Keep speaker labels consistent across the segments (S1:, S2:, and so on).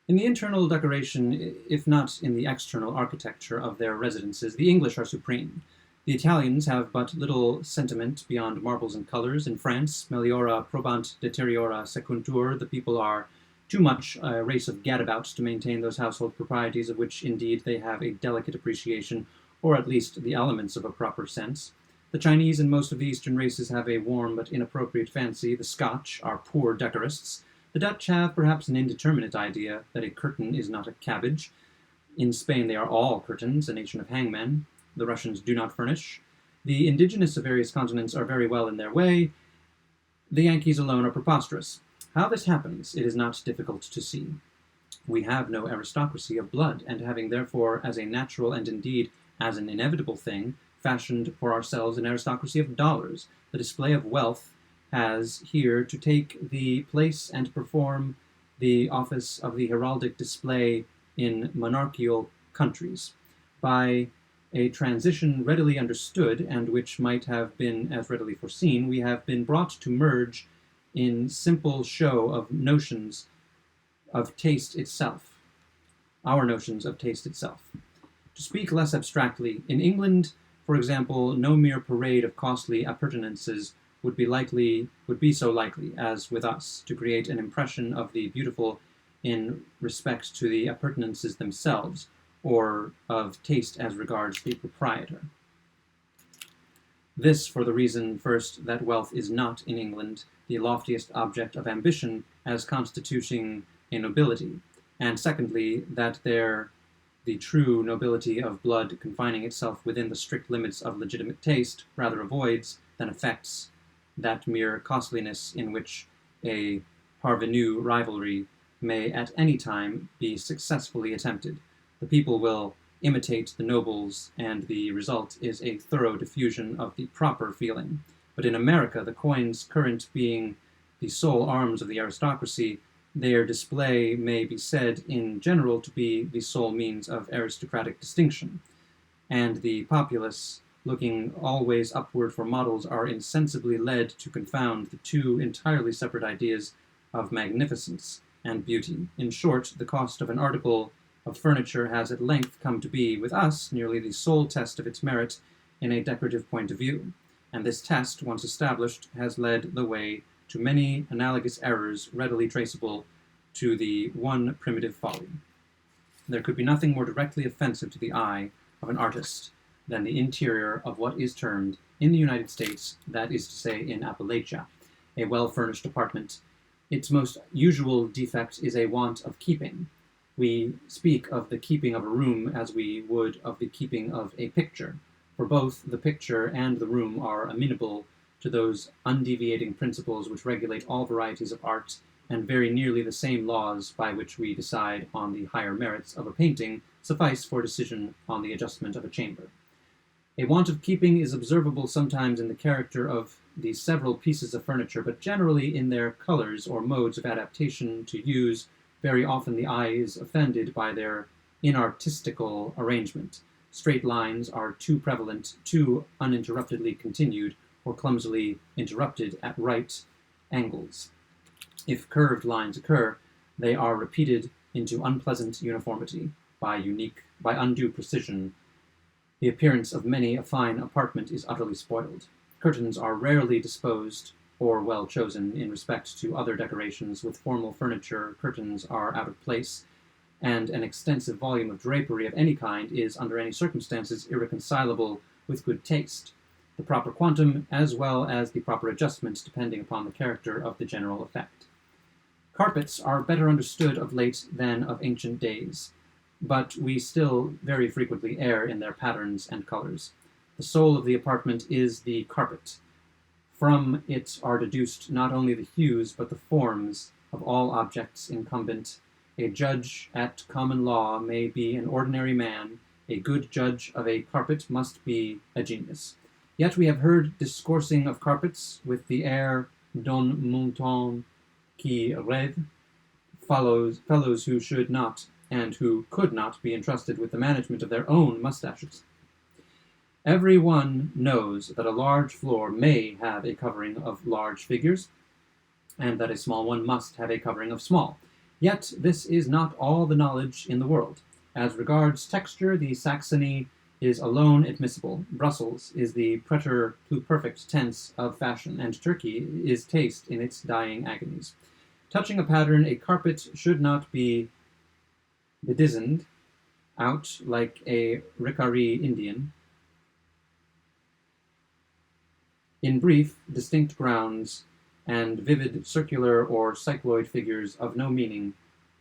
S1: In the internal decoration, if not in the external architecture of their residences, the English are supreme. The Italians have but little sentiment beyond marbles and colors. In France, meliora probant deteriora secuntur, the people are too much a race of gadabouts to maintain those household proprieties of which indeed they have a delicate appreciation, or at least the elements of a proper sense. The Chinese and most of the Eastern races have a warm but inappropriate fancy. The Scotch are poor decorists. The Dutch have perhaps an indeterminate idea that a curtain is not a cabbage. In Spain they are all curtains, a nation of hangmen. The Russians do not furnish. The indigenous of various continents are very well in their way. The Yankees alone are preposterous. How this happens, it is not difficult to see. We have no aristocracy of blood, and having therefore, as a natural and indeed as an inevitable thing, fashioned for ourselves an aristocracy of dollars, the display of wealth has here to take the place and perform the office of the heraldic display in monarchical countries. By a transition readily understood, and which might have been as readily foreseen, we have been brought to merge in simple show of notions of taste itself, our notions of taste itself. To speak less abstractly, in England, for example, no mere parade of costly appurtenances would be so likely as with us to create an impression of the beautiful in respect to the appurtenances themselves, or of taste as regards the proprietor. This for the reason, first, that wealth is not in England the loftiest object of ambition as constituting a nobility, and secondly, that there the true nobility of blood confining itself within the strict limits of legitimate taste rather avoids than affects that mere costliness in which a parvenu rivalry may at any time be successfully attempted. The people will imitate the nobles, and the result is a thorough diffusion of the proper feeling. But in America, the coins current being the sole arms of the aristocracy, their display may be said in general to be the sole means of aristocratic distinction, and the populace, looking always upward for models, are insensibly led to confound the two entirely separate ideas of magnificence and beauty. In short, the cost of an article of furniture has at length come to be, with us, nearly the sole test of its merit in a decorative point of view, and this test, once established, has led the way to many analogous errors readily traceable to the one primitive folly. There could be nothing more directly offensive to the eye of an artist than the interior of what is termed, in the United States, that is to say in Appalachia, a well-furnished apartment. Its most usual defect is a want of keeping. We speak of the keeping of a room as we would of the keeping of a picture, for both the picture and the room are amenable to those undeviating principles which regulate all varieties of art, and very nearly the same laws by which we decide on the higher merits of a painting suffice for decision on the adjustment of a chamber. A want of keeping is observable sometimes in the character of the several pieces of furniture, but generally in their colors or modes of adaptation to use. Very often the eye is offended by their inartistical arrangement. Straight lines are too prevalent, too uninterruptedly continued, or clumsily interrupted at right angles. If curved lines occur, they are repeated into unpleasant uniformity by undue precision. The appearance of many a fine apartment is utterly spoiled. Curtains are rarely disposed or well chosen in respect to other decorations. With formal furniture, curtains are out of place, and an extensive volume of drapery of any kind is, under any circumstances, irreconcilable with good taste. The proper quantum, as well as the proper adjustment, depending upon the character of the general effect. Carpets are better understood of late than of ancient days, but we still very frequently err in their patterns and colors. The soul of the apartment is the carpet. From it are deduced not only the hues, but the forms of all objects incumbent. A judge at common law may be an ordinary man. A good judge of a carpet must be a genius. Yet we have heard discoursing of carpets with the air d'un monton qui rêve, fellows who should not and who could not be entrusted with the management of their own mustaches. Every one knows that a large floor may have a covering of large figures, and that a small one must have a covering of small. Yet this is not all the knowledge in the world. As regards texture, the Saxony is alone admissible. Brussels is the preter-pluperfect tense of fashion, and Turkey is taste in its dying agonies. Touching a pattern, a carpet should not be bedizened out like a Ricari Indian. In brief, distinct grounds and vivid circular or cycloid figures of no meaning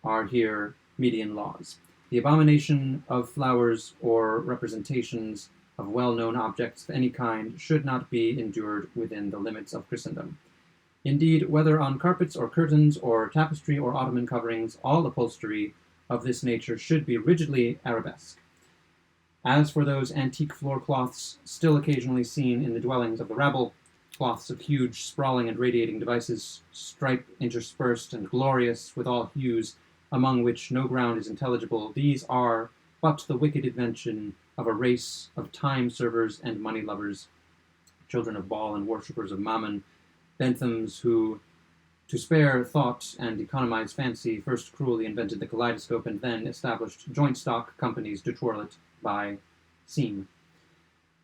S1: are here median laws. The abomination of flowers or representations of well-known objects of any kind should not be endured within the limits of Christendom. Indeed, whether on carpets or curtains or tapestry or ottoman coverings, all upholstery of this nature should be rigidly arabesque. As for those antique floor cloths still occasionally seen in the dwellings of the rabble, cloths of huge, sprawling, and radiating devices, stripe interspersed and glorious with all hues, among which no ground is intelligible, these are but the wicked invention of a race of time-servers and money-lovers, children of Baal and worshippers of Mammon, Benthams who, to spare thought and economize fancy, first cruelly invented the kaleidoscope and then established joint stock companies to twirl it by seam.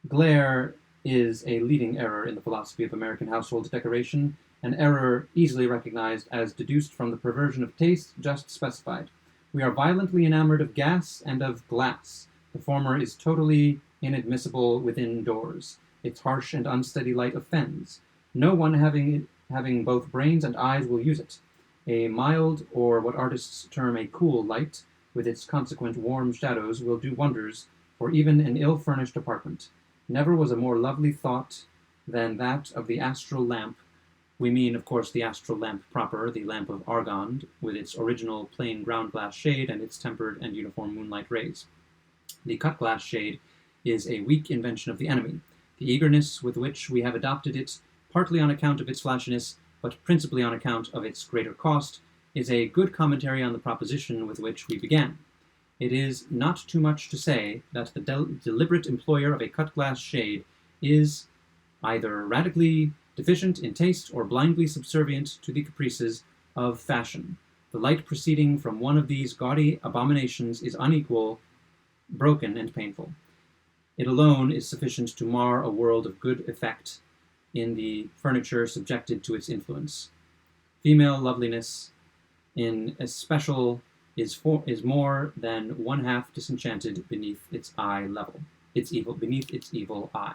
S1: Glare is a leading error in the philosophy of American household decoration, an error easily recognized as deduced from the perversion of taste just specified. We are violently enamored of gas and of glass. The former is totally inadmissible within doors. Its harsh and unsteady light offends. No one having both brains and eyes will use it. A mild, or what artists term a cool light, with its consequent warm shadows, will do wonders for even an ill-furnished apartment. Never was a more lovely thought than that of the astral lamp. We mean, of course, the astral lamp proper, the lamp of Argand, with its original plain ground glass shade and its tempered and uniform moonlight rays. The cut glass shade is a weak invention of the enemy. The eagerness with which we have adopted it, partly on account of its flashiness, but principally on account of its greater cost, is a good commentary on the proposition with which we began. It is not too much to say that the deliberate employer of a cut-glass shade is either radically deficient in taste or blindly subservient to the caprices of fashion. The light proceeding from one of these gaudy abominations is unequal, broken, and painful. It alone is sufficient to mar a world of good effect in the furniture subjected to its influence. Female loveliness, in especial, is more than one half disenchanted beneath its eye level, beneath its evil eye.